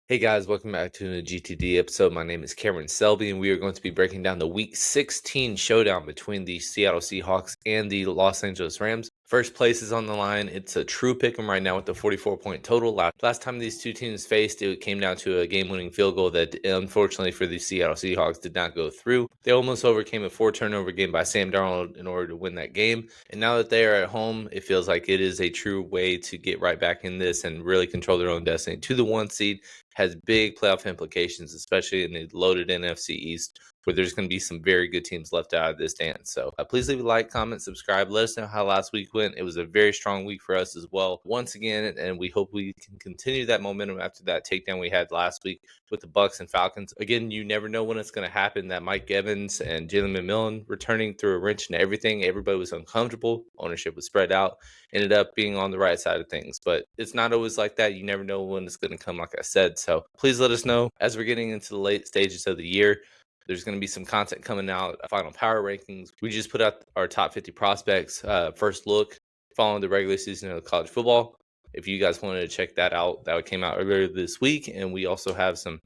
Hey guys, welcome back to the GTD episode. My name is Cameron Selby, and we are going to be breaking down the Week 16 showdown between the Seattle Seahawks and the Los Angeles Rams. First place is on the line. It's a true pick'em right now with the 44-point total. Last time these two teams faced, it came down to a game-winning field goal that, unfortunately for the Seattle Seahawks, did not go through. They almost overcame a 4-turnover game by Sam Darnold in order to win that game. And now that they are at home, it feels like it is a true way to get right back in this and really control their own destiny to the 1 seed. Has big playoff implications, especially in the loaded NFC East, where there's going to be some very good teams left out of this dance. So please leave a like, comment, subscribe. Let us know how last week went. It was a very strong week for us as well, once again, and we hope we can continue that momentum after that takedown we had last week with the Bucs and Falcons. Again, you never know when it's going to happen. That Mike Evans and Jalen McMillan returning through a wrench and everything. Everybody was uncomfortable. Ownership was spread out. Ended up being on the right side of things, but it's not always like that. You never know when it's going to come, like I said. So please let us know as we're getting into the late stages of the year. There's going to be some content coming out, final power rankings. We just put out our top 50 prospects, first look following the regular season of college football. If you guys wanted to check that out, that came out earlier this week. And we also have some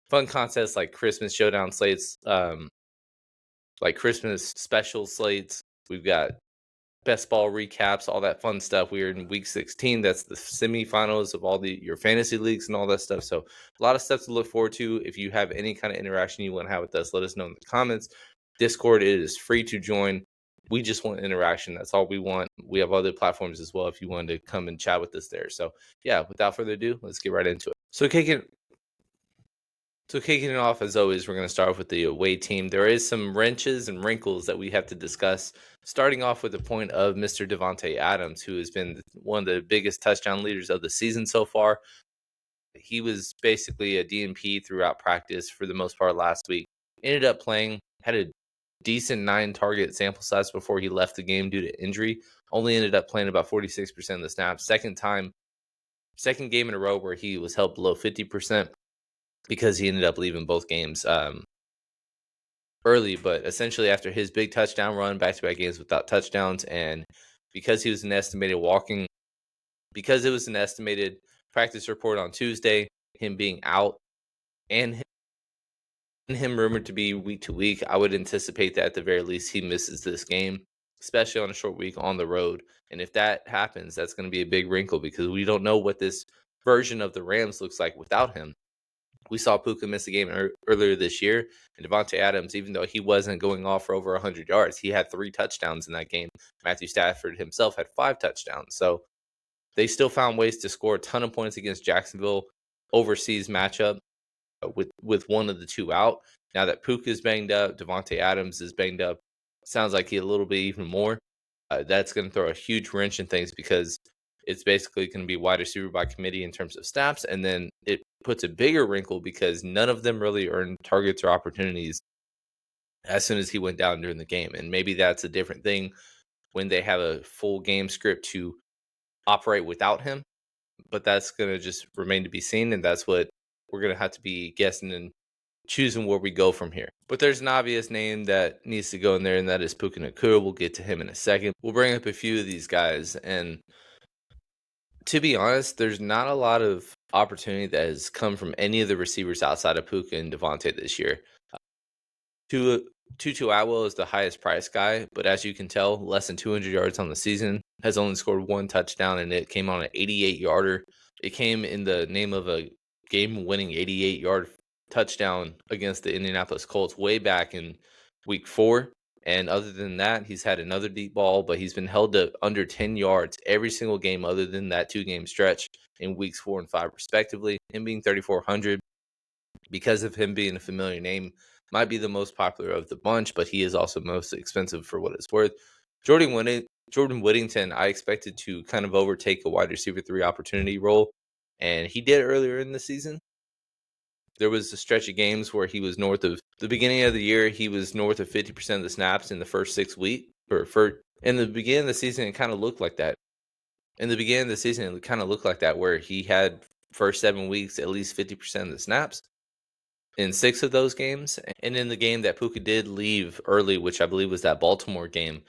fun contests like Christmas showdown slates, like Christmas special slates. We've got best ball recaps, all that fun stuff. We are in week 16. That's the semifinals of all your fantasy leagues and all that stuff. So a lot of stuff to look forward to. If you have any kind of interaction you want to have with us, let us know in the comments. Discord, it is free to join. We just want interaction. That's all we want. We have other platforms as well if you want to come and chat with us there. So yeah, without further ado, let's get right into it. So kicking it off, as always, we're going to start off with the away team. There is some wrenches and wrinkles that we have to discuss, starting off with the point of Mr. Davante Adams, who has been one of the biggest touchdown leaders of the season so far. He was basically a DNP throughout practice for the most part last week. Ended up playing, had a decent 9-target sample size before he left the game due to injury. Only ended up playing about 46% of the snaps. Second game in a row where he was held below 50%. Because he ended up leaving both games early, but essentially after his big touchdown run, back-to-back games without touchdowns, and because it was an estimated practice report on Tuesday, him being out, and him rumored to be week to week, I would anticipate that at the very least he misses this game, especially on a short week on the road. And if that happens, that's going to be a big wrinkle because we don't know what this version of the Rams looks like without him. We saw Puka miss a game earlier this year, and Davante Adams, even though he wasn't going off for over 100 yards, he had 3 touchdowns in that game. Matthew Stafford himself had 5 touchdowns. So they still found ways to score a ton of points against Jacksonville overseas matchup with one of the two out. Now that Puka is banged up, Davante Adams is banged up. Sounds like he a little bit even more. That's going to throw a huge wrench in things because it's basically going to be wide receiver by committee in terms of snaps. And then it puts a bigger wrinkle because none of them really earned targets or opportunities as soon as he went down during the game. And maybe that's a different thing when they have a full game script to operate without him. But that's going to just remain to be seen. And that's what we're going to have to be guessing and choosing where we go from here. But there's an obvious name that needs to go in there, and that is Puka Nacua. We'll get to him in a second. We'll bring up a few of these guys, and to be honest, there's not a lot of opportunity that has come from any of the receivers outside of Puka and Davante this year. Tutu Atwell is the highest price guy, but as you can tell, less than 200 yards on the season, has only scored 1 touchdown, and it came on an 88-yarder. It came in the name of a game-winning 88-yard touchdown against the Indianapolis Colts way back in week 4. And other than that, he's had another deep ball, but he's been held to under 10 yards every single game other than that 2-game stretch in weeks 4 and 5, respectively. Him being 3,400, because of him being a familiar name, might be the most popular of the bunch, but he is also most expensive for what it's worth. Jordan Whittington, I expected to kind of overtake a wide receiver 3 opportunity role, and he did earlier in the season. There was a stretch of games where he was north of the beginning of the year. He was north of 50% of the snaps in the first 6 weeks. In the beginning of the season, it kind of looked like that. Where he had first 7 weeks at least 50% of the snaps in 6 of those games. And in the game that Puka did leave early, which I believe was that Baltimore game,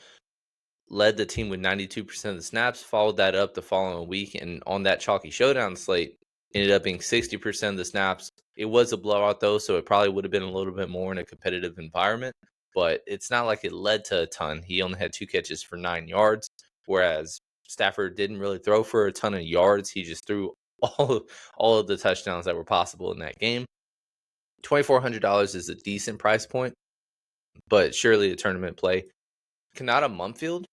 led the team with 92% of the snaps, followed that up the following week, and on that chalky showdown slate, Ended up being 60% of the snaps. It was a blowout, though, so it probably would have been a little bit more in a competitive environment. But it's not like it led to a ton. He only had 2 catches for 9 yards, whereas Stafford didn't really throw for a ton of yards. He just threw all of the touchdowns that were possible in that game. $2,400 is a decent price point, but surely a tournament play. Kanata Mumfield,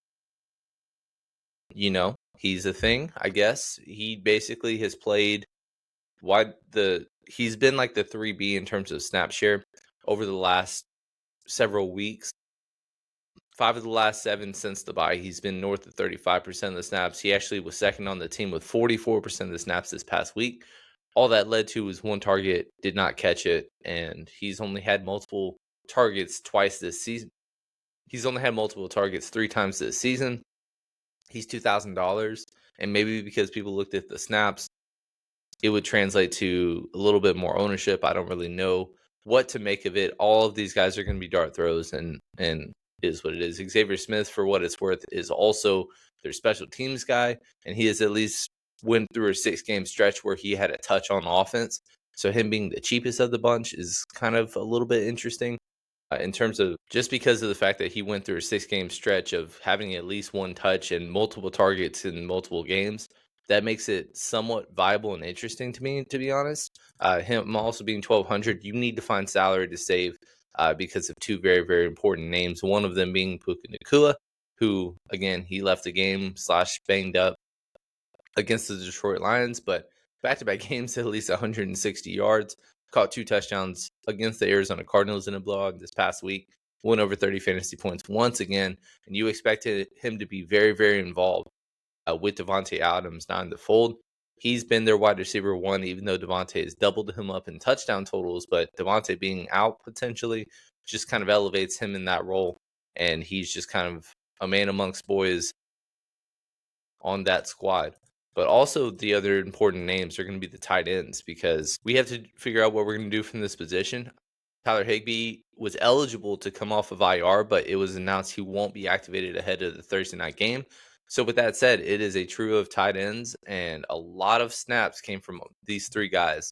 he's a thing, I guess. He basically has played he's been like the 3B in terms of snap share over the last several weeks. 5 of the last 7 since the bye, he's been north of 35% of the snaps. He actually was second on the team with 44% of the snaps this past week. All that led to was 1 target, did not catch it, and he's only had multiple targets twice this season. He's only had multiple targets 3 times this season. He's $2,000, and maybe because people looked at the snaps, it would translate to a little bit more ownership. I don't really know what to make of it. All of these guys are going to be dart throws, and is what it is. Xavier Smith, for what it's worth, is also their special teams guy, and he has at least went through a 6-game stretch where he had a touch on offense. So him being the cheapest of the bunch is kind of a little bit interesting in terms of just because of the fact that he went through a 6-game stretch of having at least 1 touch and multiple targets in multiple games. That makes it somewhat viable and interesting to me, to be honest. Him also being $1,200, you need to find salary to save because of 2 very, very important names. One of them being Puka Nacua, who, again, he left the game / banged up against the Detroit Lions, but back-to-back games at least 160 yards, caught 2 touchdowns against the Arizona Cardinals in a blowout this past week, won over 30 fantasy points once again, and you expected him to be very, very involved with Davante Adams not in the fold. He's been their wide receiver 1, even though Davante has doubled him up in touchdown totals, but Davante being out potentially just kind of elevates him in that role, and he's just kind of a man amongst boys on that squad. But also the other important names are going to be the tight ends, because we have to figure out what we're going to do from this position. Tyler Higbee was eligible to come off of IR, but it was announced he won't be activated ahead of the Thursday night game. So with that said, it is a trio of tight ends, and a lot of snaps came from these 3 guys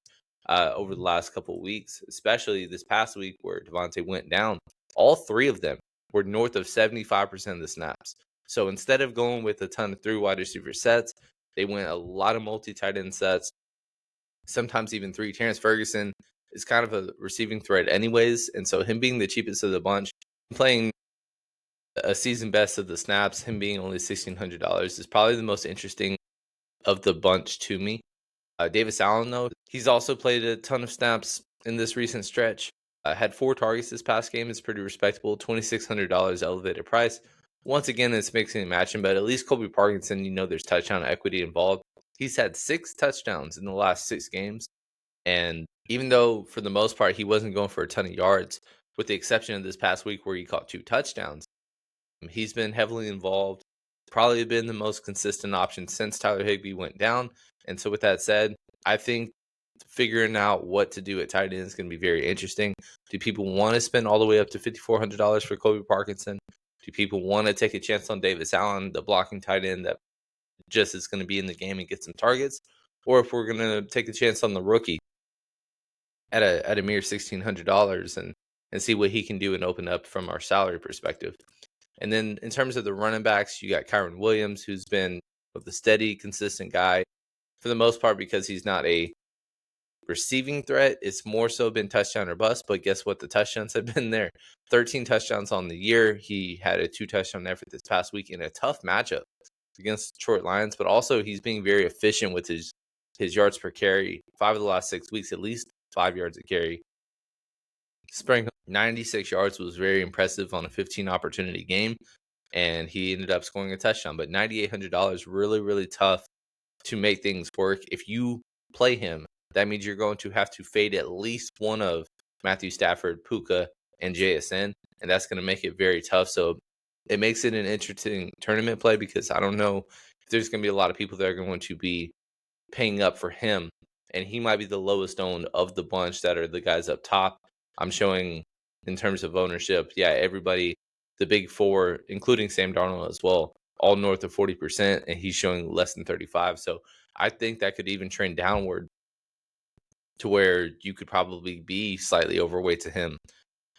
over the last couple of weeks, especially this past week where Davante went down. All 3 of them were north of 75% of the snaps. So instead of going with a ton of 3 wide receiver sets, they went a lot of multi-tight end sets, sometimes even 3. Terrence Ferguson is kind of a receiving threat anyways, and so him being the cheapest of the bunch, playing a season best of the snaps, him being only $1,600 is probably the most interesting of the bunch to me. Davis Allen, though, he's also played a ton of snaps in this recent stretch. Had 4 targets this past game. It's pretty respectable. $2,600 elevated price. Once again, it's mixing and matching, but at least Colby Parkinson, there's touchdown equity involved. He's had 6 touchdowns in the last 6 games. And even though, for the most part, he wasn't going for a ton of yards, with the exception of this past week where he caught 2 touchdowns, he's been heavily involved. Probably been the most consistent option since Tyler Higbee went down. And so with that said, I think figuring out what to do at tight end is going to be very interesting. Do people want to spend all the way up to $5,400 for Colby Parkinson? Do people want to take a chance on Davis Allen, the blocking tight end that just is going to be in the game and get some targets? Or if we're going to take a chance on the rookie at a mere $1,600 and see what he can do and open up from our salary perspective. And then in terms of the running backs, you got Kyron Williams, who's been the steady, consistent guy for the most part because he's not a receiving threat. It's more so been touchdown or bust, but guess what? The touchdowns have been there. 13 touchdowns on the year. He had a 2-touchdown effort this past week in a tough matchup against the Detroit Lions, but also he's being very efficient with his yards per carry. 5 of the last 6 weeks, at least 5 yards a carry. Sprang 96 yards was very impressive on a 15 opportunity game, and he ended up scoring a touchdown. But $9,800, really, really tough to make things work. If you play him, that means you're going to have to fade at least one of Matthew Stafford, Puka, and JSN, and that's going to make it very tough. So it makes it an interesting tournament play because I don't know if there's going to be a lot of people that are going to be paying up for him, and he might be the lowest owned of the bunch that are the guys up top. I'm showing in terms of ownership, everybody, the big 4, including Sam Darnold as well, all north of 40%, and he's showing less than 35. So I think that could even trend downward to where you could probably be slightly overweight to him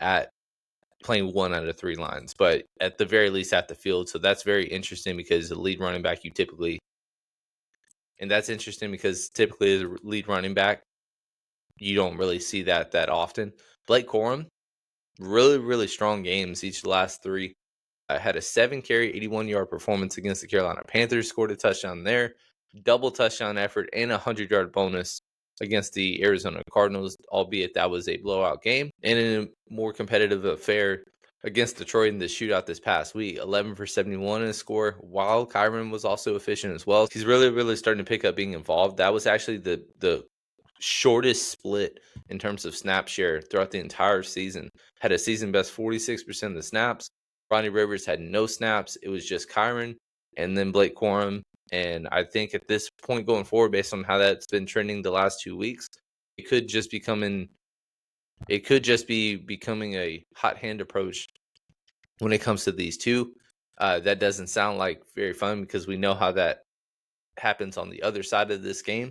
at playing 1 out of 3 lines, but at the very least at the field. So that's very interesting because the lead running back and that's interesting because typically as a lead running back, you don't really see that often. Blake Corum, really, really strong games each of the last 3. Had a 7-carry, 81-yard performance against the Carolina Panthers, scored a touchdown there, double touchdown effort, and a 100-yard bonus against the Arizona Cardinals, albeit that was a blowout game. And in a more competitive affair against Detroit in the shootout this past week, 11 for 71 in a score, while Kyron was also efficient as well. He's really, really starting to pick up being involved. That was actually the shortest split in terms of snap share throughout the entire season. Had a season best 46% of the snaps. Ronnie Rivers had no snaps. It was just Kyron and then Blake Corum. And I think at this point going forward, based on how that's been trending the last 2 weeks, it could just be becoming a hot hand approach when it comes to these two. That doesn't sound like very fun because we know how that happens on the other side of this game.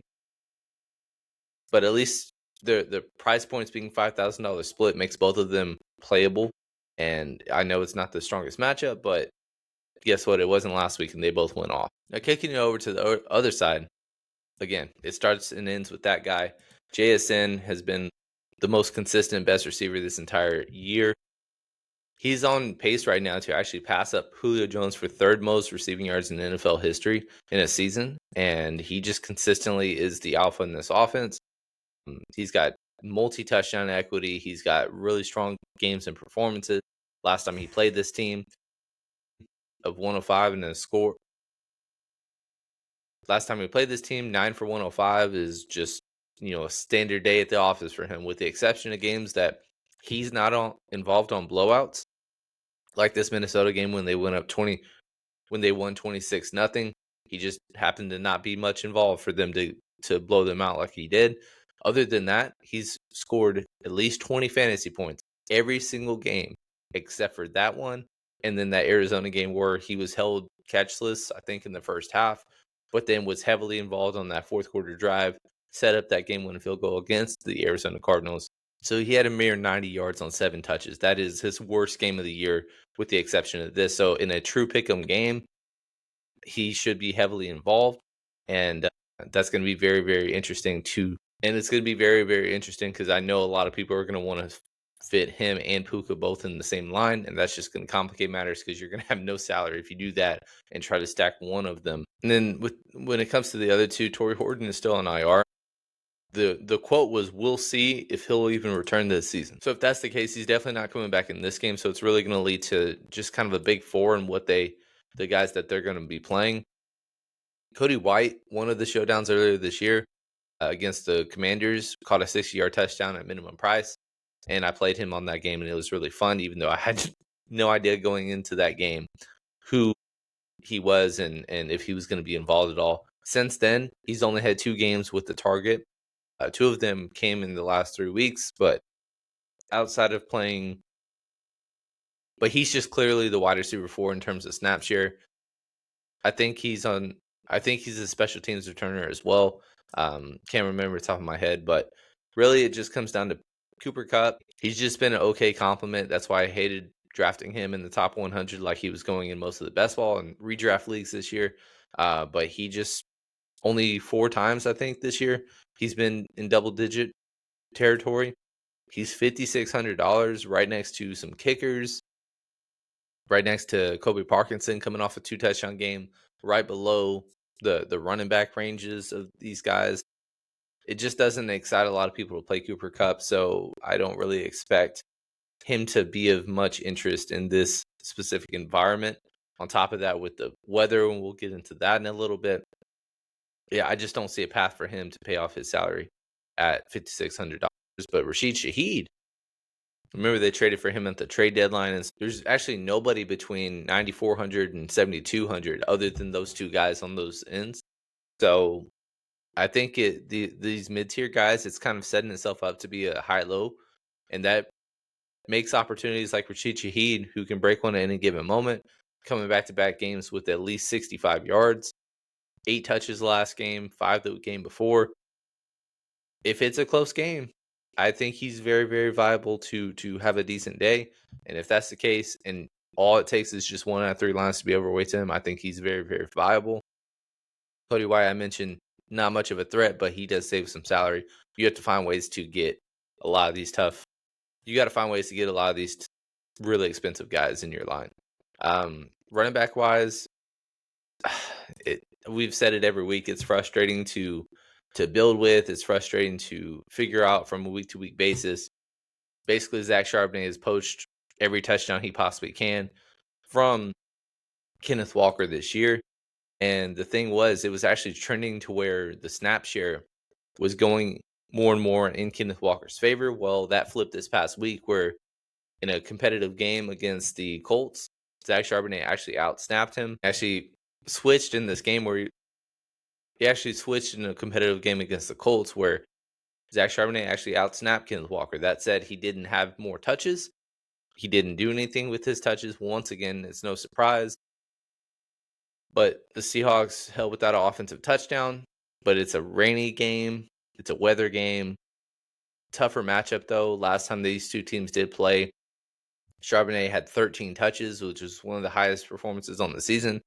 But at least the price points being $5,000 split makes both of them playable. And I know it's not the strongest matchup, but guess what? It wasn't last week, and they both went off. Now, kicking it over to the other side, again, it starts and ends with that guy. JSN has been the most consistent, best receiver this entire year. He's on pace right now to actually pass up Julio Jones for 3rd most receiving yards in NFL history in a season, and he just consistently is the alpha in this offense. He's got multi-touchdown equity. He's got really strong games and performances. Last time he played this team of 105 and a score. Last time we played this team, 9 for 105 is just, a standard day at the office for him, with the exception of games that he's not involved on blowouts, like this Minnesota game when they won 26-0. He just happened to not be much involved for them to blow them out like he did. Other than that, he's scored at least 20 fantasy points every single game, except for that one. And then that Arizona game where he was held catchless, I think, in the first half, but then was heavily involved on that 4th quarter drive, set up that game-winning field goal against the Arizona Cardinals. So he had a mere 90 yards on 7 touches. That is his worst game of the year, with the exception of this. So in a true pick'em game, he should be heavily involved, and that's going to be very, very interesting too. And it's going to be very, very interesting because I know a lot of people are going to want to fit him and Puka both in the same line, and that's just going to complicate matters because you're going to have no salary if you do that and try to stack one of them. And then when it comes to the other two, Torrey Horton is still on IR. The quote was, "We'll see if he'll even return this season." So if that's the case, he's definitely not coming back in this game. So it's really going to lead to just kind of a big four and the guys that they're going to be playing. Cody White, one of the showdowns earlier this year against the Commanders, caught a 60-yard touchdown at minimum price. And I played him on that game, and it was really fun, even though I had no idea going into that game who he was and if he was going to be involved at all. Since then, he's only had 2 games with the target. 2 of them came in the last 3 weeks, but outside of playing, but he's just clearly the wide receiver 4 in terms of snap share. I think he's a special teams returner as well. Can't remember the top of my head, but really it just comes down to Cooper Kupp. He's just been an okay compliment. That's why I hated drafting him in the top 100 like he was going in most of the best ball and redraft leagues this year. But he just only 4 times, I think, this year he's been in double-digit territory. He's $5,600 right next to some kickers, right next to Kobe Parkinson coming off a 2-touchdown game, right below the running back ranges of these guys. It just doesn't excite a lot of people to play Cooper Kupp, so I don't really expect him to be of much interest in this specific environment. On top of that, with the weather, and we'll get into that in a little bit, I just don't see a path for him to pay off his salary at $5,600. But Rashid Shaheed, remember they traded for him at the trade deadline, and there's actually nobody between 9,400 and 7,200 other than those 2 guys on those ends. So I think these mid-tier guys, it's kind of setting itself up to be a high-low, and that makes opportunities like Rashid Shaheed, who can break one at any given moment, coming back-to-back games with at least 65 yards, 8 touches last game, 5 the game before. if it's a close game, I think he's very, very viable to have a decent day. And if that's the case, and all it takes is just 1 out of 3 lines to be overweight to him, I think he's very, very viable. Cody White, I mentioned, not much of a threat, but he does save some salary. You have to find ways to get a lot of these tough. You got to find ways to get a lot of these really expensive guys in your line. Running back wise, we've said it every week. It's frustrating to build with. It's frustrating to figure out from a week to week basis. Basically, Zach Charbonnet has poached every touchdown he possibly can from Kenneth Walker this year. And the thing was, it was actually trending to where the snap share was going more and more in Kenneth Walker's favor. Well, that flipped this past week where in a competitive game against the Colts, Zach Charbonnet actually outsnapped him. Actually switched in this game where he actually switched in a competitive game against the Colts where Zach Charbonnet actually outsnapped Kenneth Walker. That said, he didn't have more touches. He didn't do anything with his touches. Once again, it's no surprise. But the Seahawks held without an offensive touchdown. But it's a rainy game. It's a weather game. Tougher matchup, though. Last time these two teams did play, Charbonnet had 13 touches, which was one of the highest performances on the season,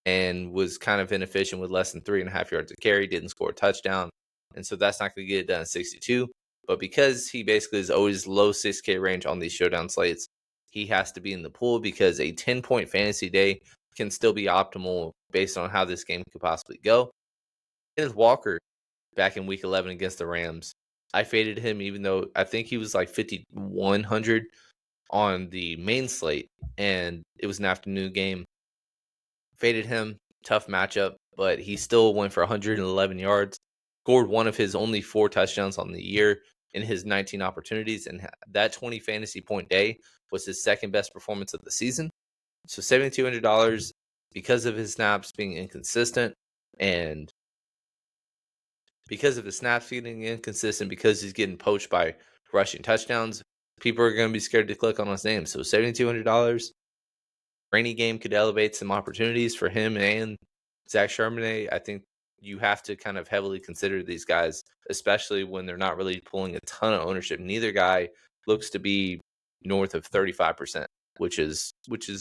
and was kind of inefficient with less than 3.5 yards a carry, didn't score a touchdown. And so that's not going to get it done at 62. But because he basically is always low 6K range on these showdown slates, he has to be in the pool because a 10-point fantasy day can still be optimal based on how this game could possibly go. Kenneth Walker, back in week 11 against the Rams, I faded him even though I think he was like 5,100 on the main slate, and it was an afternoon game. Faded him, tough matchup, but he still went for 111 yards, scored one of his only 4 touchdowns on the year in his 19 opportunities, and that 20 fantasy point day was his second best performance of the season. So $7,200 because of his snaps being inconsistent, and because of his snaps being inconsistent, because he's getting poached by rushing touchdowns, people are going to be scared to click on his name. So $7,200. Rainy game could elevate some opportunities for him and Zach Charbonnet. I think you have to kind of heavily consider these guys, especially when they're not really pulling a ton of ownership. Neither guy looks to be north of 35%, which is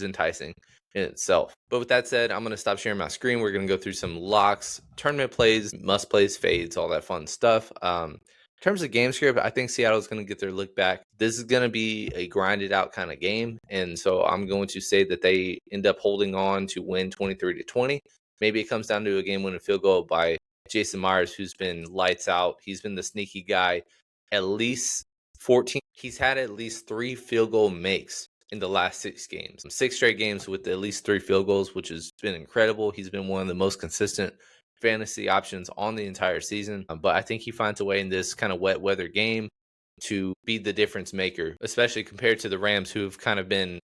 enticing in itself. But with that said, I'm going to stop sharing my screen. We're going to go through some locks, tournament plays, must plays, fades, all that fun stuff. In terms of game script, I think Seattle's going to get their look back. This is going to be a grinded out kind of game. And so I'm going to say that they end up holding on to win 23-20. Maybe it comes down to a game winning field goal by Jason Myers, who's been lights out. He's been the sneaky guy. At least 14. He's had at least 3 field goal makes in the last 6 games. 6 straight games with at least 3 field goals, which has been incredible. He's been one of the most consistent fantasy options on the entire season. But I think he finds a way in this kind of wet weather game to be the difference maker, especially compared to the Rams, who have kind of been,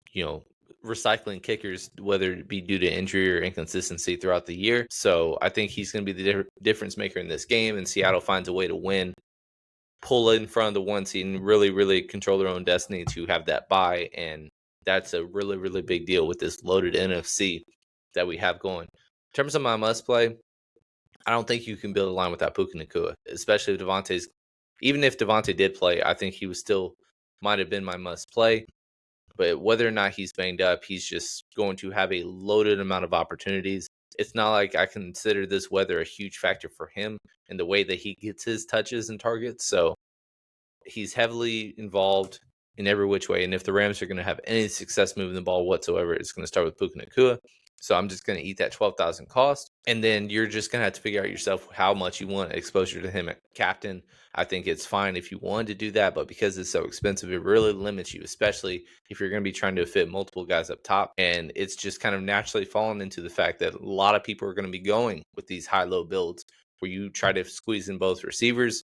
recycling kickers, whether it be due to injury or inconsistency throughout the year. So I think he's going to be the difference maker in this game, and Seattle finds a way to win, pull in front of the 1 seed, and really, really control their own destiny to have that bye. And that's a really, really big deal with this loaded NFC that we have going. In terms of my must play, I don't think you can build a line without Puka Nacua, especially if Davante's. Even if Davante did play, I think he was still might have been my must play. But whether or not he's banged up, he's just going to have a loaded amount of opportunities. It's not like I consider this weather a huge factor for him in the way that he gets his touches and targets. So he's heavily involved in every which way. And if the Rams are going to have any success moving the ball whatsoever, it's going to start with Puka Nacua. So I'm just going to eat that $12,000 cost. And then you're just going to have to figure out yourself how much you want exposure to him at captain. I think it's fine if you wanted to do that, but because it's so expensive, it really limits you, especially if you're going to be trying to fit multiple guys up top. And it's just kind of naturally fallen into the fact that a lot of people are going to be going with these high-low builds where you try to squeeze in both receivers,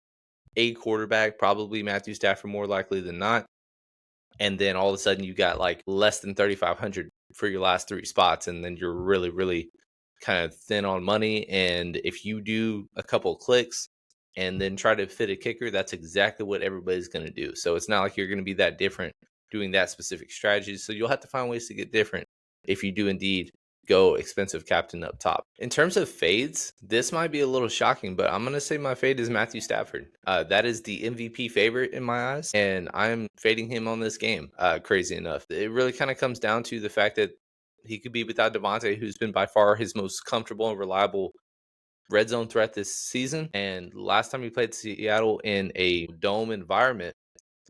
a quarterback, probably Matthew Stafford more likely than not. And then all of a sudden you got like less than 3,500 for your last 3 spots. And then you're really, really kind of thin on money. And if you do a couple of clicks and then try to fit a kicker, that's exactly what everybody's going to do. So it's not like you're going to be that different doing that specific strategy. So you'll have to find ways to get different if you do indeed go expensive captain up top. In terms of fades, this might be a little shocking, but I'm going to say my fade is Matthew Stafford. That is the MVP favorite in my eyes, and I'm fading him on this game, crazy enough. It really kind of comes down to the fact that he could be without Davante, who's been by far his most comfortable and reliable red zone threat this season. And last time he played Seattle in a dome environment,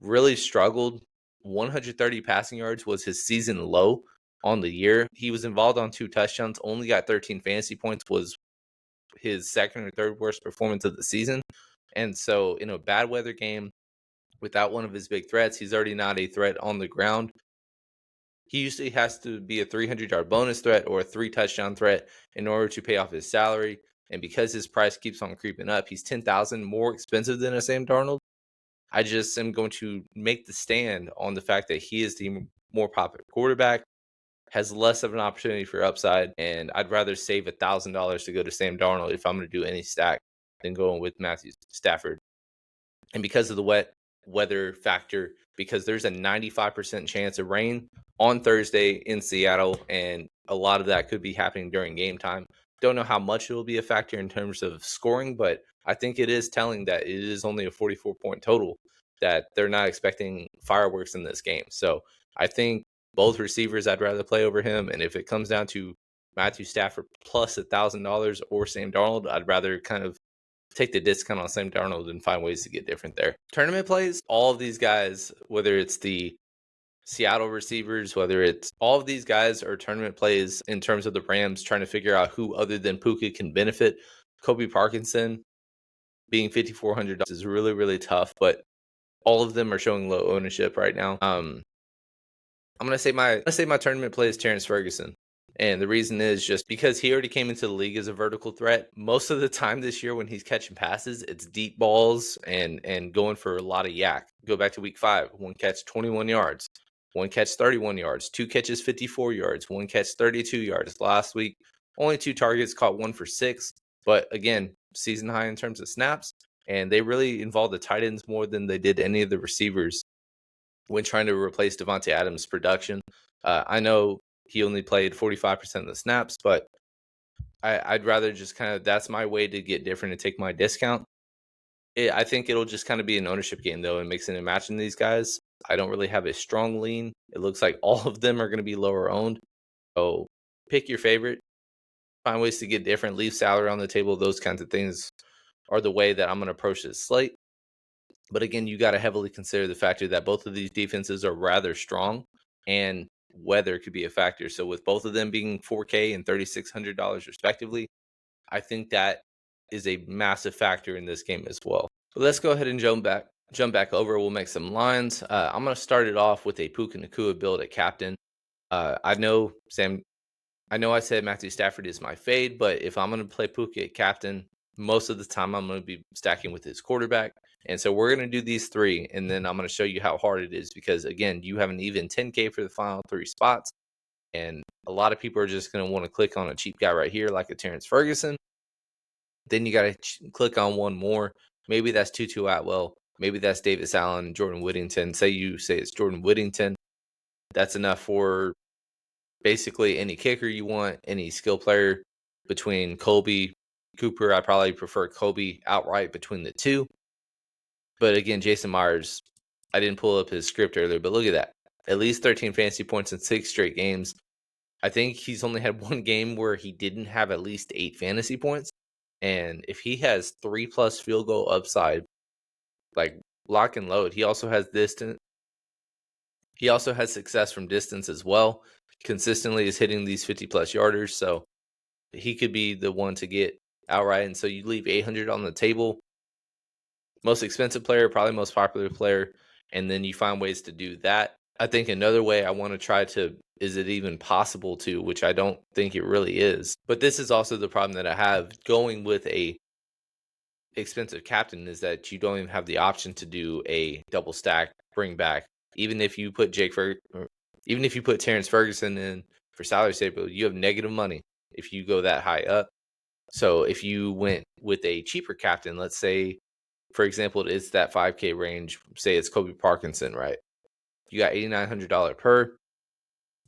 really struggled. 130 passing yards was his season low on the year. He was involved on 2 touchdowns, only got 13 fantasy points, was his second or third worst performance of the season. And so in a bad weather game, without one of his big threats, he's already not a threat on the ground. He usually has to be a 300-yard bonus threat or a 3-touchdown threat in order to pay off his salary. And because his price keeps on creeping up, he's $10,000 more expensive than a Sam Darnold. I just am going to make the stand on the fact that he is the more popular quarterback, has less of an opportunity for upside, and I'd rather save $1,000 to go to Sam Darnold if I'm going to do any stack than going with Matthew Stafford. And because of the wet weather factor, because there's a 95% chance of rain on Thursday in Seattle, and a lot of that could be happening during game time. Don't know how much it will be a factor in terms of scoring, but I think it is telling that it is only a 44-point total, that they're not expecting fireworks in this game. So I think both receivers I'd rather play over him, and if it comes down to Matthew Stafford plus $1,000 or Sam Darnold, I'd rather kind of take the discount on Sam Darnold and find ways to get different there. Tournament plays, all of these guys, whether it's the Seattle receivers, whether it's all of these guys are tournament plays in terms of the Rams trying to figure out who other than Puka can benefit. Kobe Parkinson being $5,400 is really, really tough, but all of them are showing low ownership right now. I'm gonna say my tournament play is Terrence Ferguson. And the reason is just because he already came into the league as a vertical threat. Most of the time this year when he's catching passes, it's deep balls and going for a lot of yak. Go back to week 5, 1 catch 21 yards, 1 catch 31 yards, 2 catches 54 yards, 1 catch 32 yards. Last week, only 2 targets, caught 1 for 6. But again, season high in terms of snaps. And they really involved the tight ends more than they did any of the receivers when trying to replace Davante Adams' production. I know he only played 45% of the snaps, but I'd rather just kind of, that's my way to get different and take my discount. I think it'll just kind of be an ownership game, though, and mixing and matching these guys. I don't really have a strong lean. It looks like all of them are going to be lower owned. So pick your favorite, find ways to get different, leave salary on the table. Those kinds of things are the way that I'm going to approach this slate. But again, you got to heavily consider the factor that both of these defenses are rather strong, and weather could be a factor. So with both of them being $4K and $3,600 respectively, I think that is a massive factor in this game as well. But let's go ahead and jump back over. We'll make some lines. I'm going to start it off with a Puka Nacua build at captain. I know I said Matthew Stafford is my fade, but if I'm going to play Puka at captain, most of the time I'm going to be stacking with his quarterback. And so we're going to do these 3, and then I'm going to show you how hard it is because, again, you have an even 10K for the final 3 spots, and a lot of people are just going to want to click on a cheap guy right here like a Terrence Ferguson. Then you got to click on one more. Maybe that's Tutu Atwell. Maybe that's Davis Allen, Jordan Whittington. Say it's Jordan Whittington. That's enough for basically any kicker you want, any skill player between Colby, Cooper. I probably prefer Colby outright between the 2. But again, Jason Myers, I didn't pull up his script earlier, but look at that. At least 13 fantasy points in 6 straight games. I think he's only had 1 game where he didn't have at least 8 fantasy points. And if he has 3+ field goal upside, like lock and load, he also has distance. He also has success from distance as well. Consistently is hitting these 50+ yarders. So he could be the one to get outright. And so you leave 800 on the table. Most expensive player, probably most popular player, and then you find ways to do that. I think another way I want to try to, is it even possible to, which I don't think it really is. But this is also the problem that I have going with a expensive captain, is that you don't even have the option to do a double stack bring back. Even if you put Terrence Ferguson in for salary saver, you have negative money if you go that high up. So if you went with a cheaper captain, let's say, for example, it's that 5K range, say it's Kobe Parkinson, right? You got $8,900 per.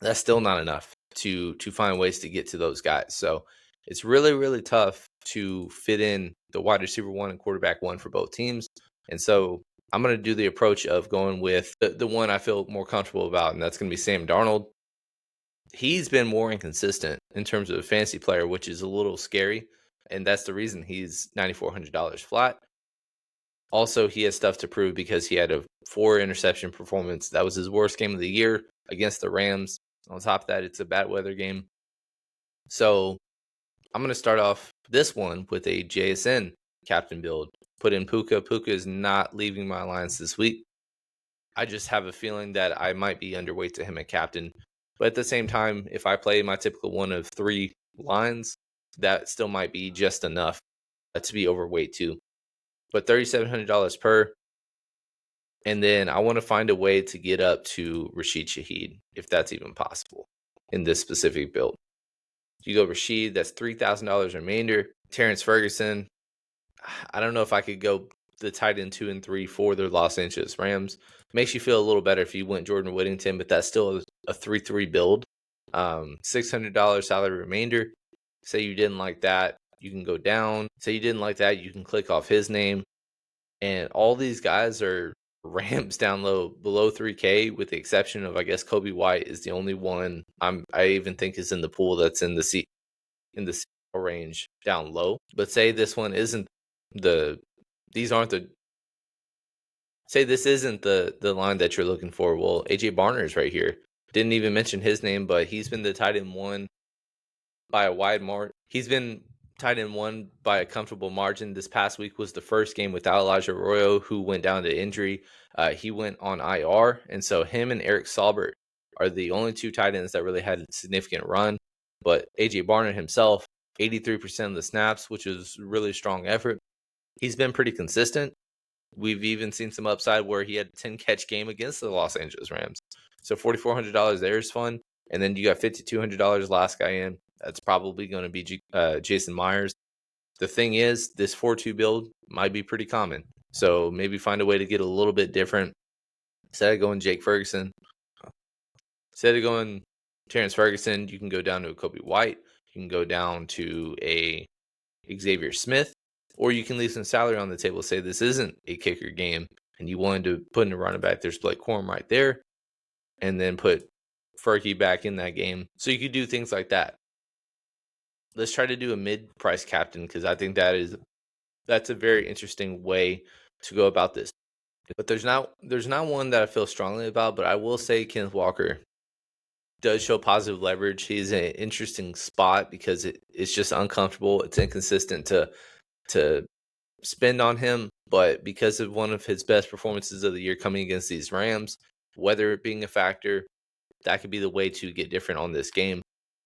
That's still not enough. to find ways to get to those guys. So it's really, really tough to fit in the wide receiver 1 and quarterback 1 for both teams. And so I'm going to do the approach of going with the one I feel more comfortable about, and that's going to be Sam Darnold. He's been more inconsistent in terms of a fantasy player, which is a little scary. And that's the reason he's $9,400 flat. Also, he has stuff to prove because he had a 4 interception performance. That was his worst game of the year against the Rams. On top of that, it's a bad weather game. So I'm going to start off this one with a JSN captain build. Put in Puka. Puka is not leaving my alliance this week. I just have a feeling that I might be underweight to him at captain. But at the same time, if I play my typical one of 3 lines, that still might be just enough to be overweight too. But $3,700 per. And then I want to find a way to get up to Rashid Shaheed, if that's even possible in this specific build. You go Rashid, that's $3,000 remainder. Terrence Ferguson, I don't know if I could go the tight end 2 and 3 for the Los Angeles Rams. Makes you feel a little better if you went Jordan Whittington, but that's still a 3-3 build. $600 salary remainder. Say you didn't like that, you can go down. Say you didn't like that, you can click off his name. And all these guys are Rams down low, below 3K, with the exception of, I guess, Kobe White is the only one I even think is in the pool that's in the range down low. But say this one isn't say this isn't the line that you're looking for. Well, AJ Barner is right here. Didn't even mention his name, but he's been the tight end 1 by a wide margin. He's been tight end 1 by a comfortable margin. This past week was the first game without Elijah Arroyo, who went down to injury. He went on IR, and so him and Eric Saubert are the only 2 tight ends that really had a significant run. But AJ Barner himself, 83% of the snaps, which is really strong effort. He's been pretty consistent. We've even seen some upside where he had a 10-catch game against the Los Angeles Rams. So $4,400 there is fun. And then you got $5,200 last guy in. That's probably going to be Jason Myers. The thing is, this 4-2 build might be pretty common. So maybe find a way to get a little bit different. Instead of going Jake Ferguson, instead of going Terrence Ferguson, you can go down to a Kobe White. You can go down to a Xavier Smith. Or you can leave some salary on the table. Say this isn't a kicker game and you wanted to put in a running back. There's Blake Corum right there. And then put Fergie back in that game. So you could do things like that. Let's try to do a mid-price captain, because I think that's a very interesting way to go about this. But there's not one that I feel strongly about, but I will say Kenneth Walker does show positive leverage. He's an interesting spot because it's just uncomfortable. It's inconsistent to spend on him, but because of one of his best performances of the year coming against these Rams, weather being a factor, that could be the way to get different on this game.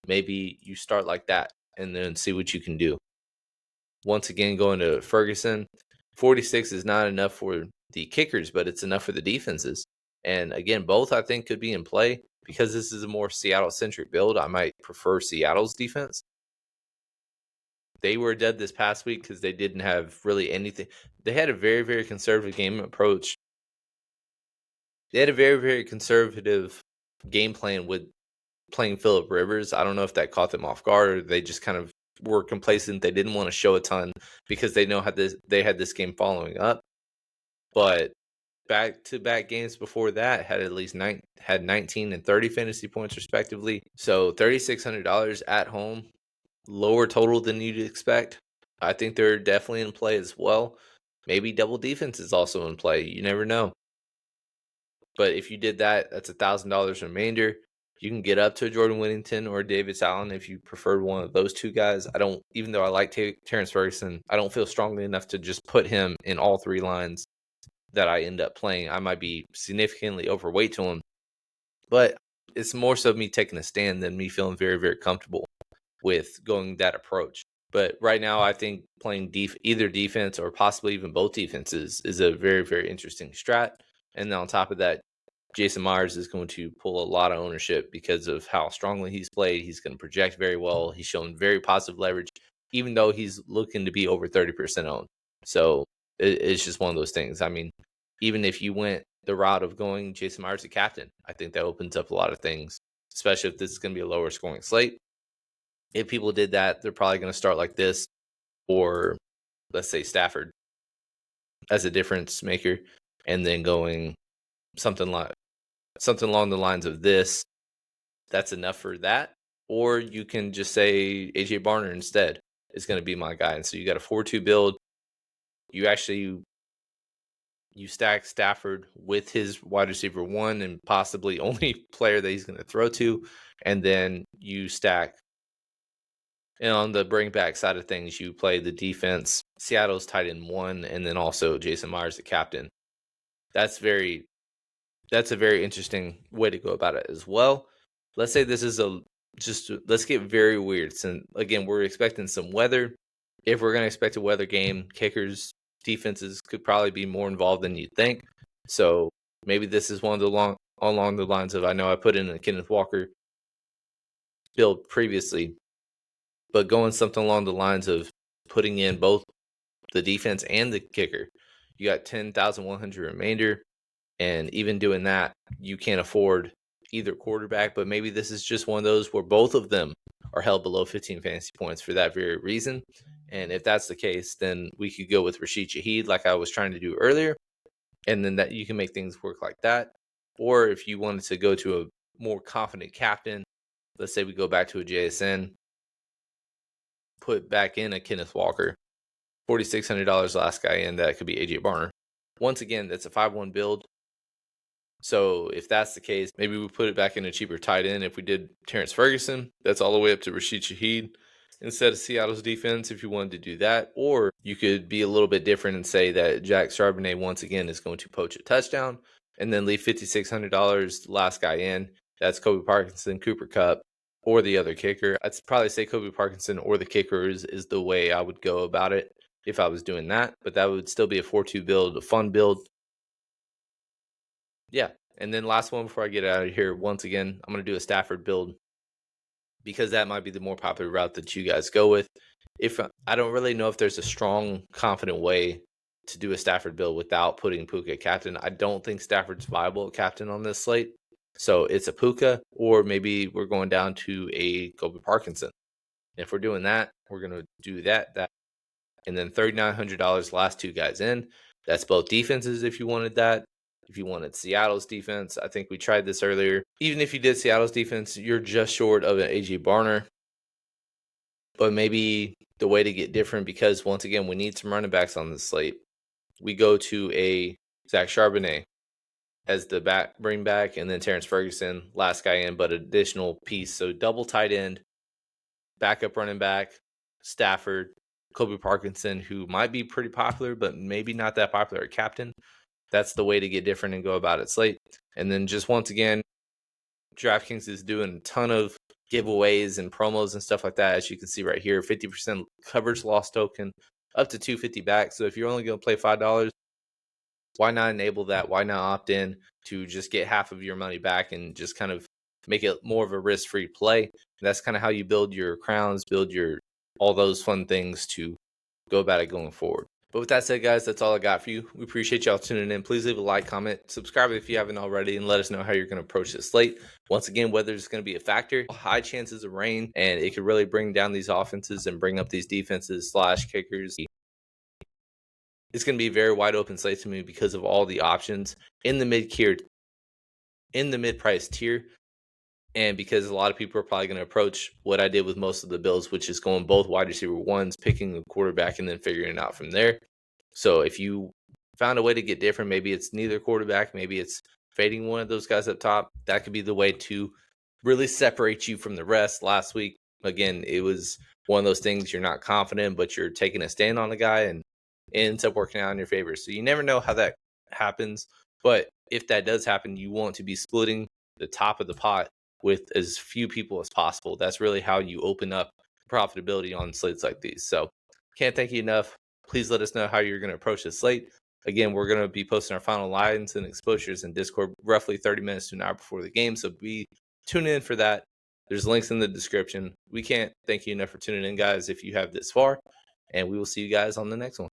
Maybe you start like that and then see what you can do. Once again, going to Ferguson, 46 is not enough for the kickers, but it's enough for the defenses. And again, both I think could be in play. Because this is a more Seattle-centric build, I might prefer Seattle's defense. They were dead this past week because they didn't have really anything. They had a very, very conservative game approach. They had a very, very conservative game plan with playing Phillip Rivers. I don't know if that caught them off guard or they just kind of were complacent. They didn't want to show a ton because they know they had this game following up. But back-to-back games before that had at least 19 and 30 fantasy points respectively. So $3,600 at home, lower total than you'd expect. I think they're definitely in play as well. Maybe double defense is also in play. You never know. But if you did that, that's $1,000 remainder. You can get up to a Jordan Whittington or Davis Allen if you preferred one of those 2 guys. Even though I like Terrence Ferguson, I don't feel strongly enough to just put him in all 3 lines that I end up playing. I might be significantly overweight to him, but it's more so me taking a stand than me feeling very, very comfortable with going that approach. But right now, I think playing either defense or possibly even both defenses is a very, very interesting strat. And then on top of that, Jason Myers is going to pull a lot of ownership because of how strongly he's played. He's going to project very well. He's shown very positive leverage, even though he's looking to be over 30% owned. So it's just one of those things. I mean, even if you went the route of going Jason Myers to captain, I think that opens up a lot of things especially if this is going to be a lower scoring slate. If people did that, they're probably going to start like this, or let's say Stafford as a difference maker, and then going something along the lines of this. That's enough for that. Or you can just say AJ Barner instead is going to be my guy. And so you got a 4-2 build. You stack Stafford with his wide receiver 1 and possibly only player that he's going to throw to. And then you stack, and on the bring back side of things, you play the defense, Seattle's tight end 1, and then also Jason Myers, the captain. That's a very interesting way to go about it as well. Let's say this is let's get very weird. Since again, we're expecting some weather. If we're going to expect a weather game, kickers, defenses could probably be more involved than you think. So maybe this is one of the along the lines of, I know I put in a Kenneth Walker build previously, but going something along the lines of putting in both the defense and the kicker. You got 10,100 remainder, and even doing that, you can't afford either quarterback, but maybe this is just one of those where both of them are held below 15 fantasy points for that very reason. And if that's the case, then we could go with Rashid Shaheed like I was trying to do earlier, and then that you can make things work like that. Or if you wanted to go to a more confident captain, let's say we go back to a JSN, put back in a Kenneth Walker, $4,600 last guy in, that could be AJ Barner. Once again, that's a 5-1 build. So if that's the case, maybe we put it back in a cheaper tight end. If we did Terrence Ferguson, that's all the way up to Rashid Shaheed instead of Seattle's defense, if you wanted to do that. Or you could be a little bit different and say that Jack Charbonnet once again is going to poach a touchdown, and then leave $5,600 last guy in. That's Kobe Parkinson, Cooper Kupp, or the other kicker. I'd probably say Kobe Parkinson or the kicker is the way I would go about it if I was doing that. But that would still be a 4-2 build, a fun build. Yeah. And then last one before I get out of here, once again, I'm going to do a Stafford build because that might be the more popular route that you guys go with. If I don't really know if there's a strong, confident way to do a Stafford build without putting Puka at captain. I don't think Stafford's viable at captain on this slate. So it's a Puka, or maybe we're going down to a Kobe Parkinson. If we're doing that, we're going to do that. And then $3,900 last 2 guys in. That's both defenses if you wanted that. If you wanted Seattle's defense, I think we tried this earlier. Even if you did Seattle's defense, you're just short of an AJ Barner. But maybe the way to get different, because once again, we need some running backs on the slate. We go to a Zach Charbonnet as the bring back, and then Terrence Ferguson, last guy in, but additional piece. So double tight end, backup running back, Stafford, Kobe Parkinson, who might be pretty popular, but maybe not that popular at captain. That's the way to get different and go about it slate. And then just once again, DraftKings is doing a ton of giveaways and promos and stuff like that. As you can see right here, 50% coverage loss token, up to $250 back. So if you're only going to play $5, why not enable that? Why not opt in to just get half of your money back and just kind of make it more of a risk-free play? And that's kind of how you build your crowns, build your all those fun things to go about it going forward. But with that said, guys, that's all I got for you. We appreciate y'all tuning in. Please leave a like, comment, subscribe if you haven't already, and let us know how you're going to approach this slate. Once again, weather is going to be a factor. High chances of rain, and it could really bring down these offenses and bring up these defenses / kickers. It's going to be a very wide open slate to me because of all the options in the mid-price tier. And because a lot of people are probably going to approach what I did with most of the builds, which is going both wide receiver 1s, picking a quarterback, and then figuring it out from there. So if you found a way to get different, maybe it's neither quarterback, maybe it's fading one of those guys up top, that could be the way to really separate you from the rest. Last week, again, it was one of those things you're not confident, but you're taking a stand on the guy, and it ends up working out in your favor. So you never know how that happens. But if that does happen, you want to be splitting the top of the pot with as few people as possible. That's really how you open up profitability on slates like these. So can't thank you enough. Please let us know how you're going to approach this slate. Again, we're going to be posting our final lines and exposures in Discord roughly 30 minutes to an hour before the game. So tune in for that. There's links in the description. We can't thank you enough for tuning in, guys, if you have this far. And we will see you guys on the next one.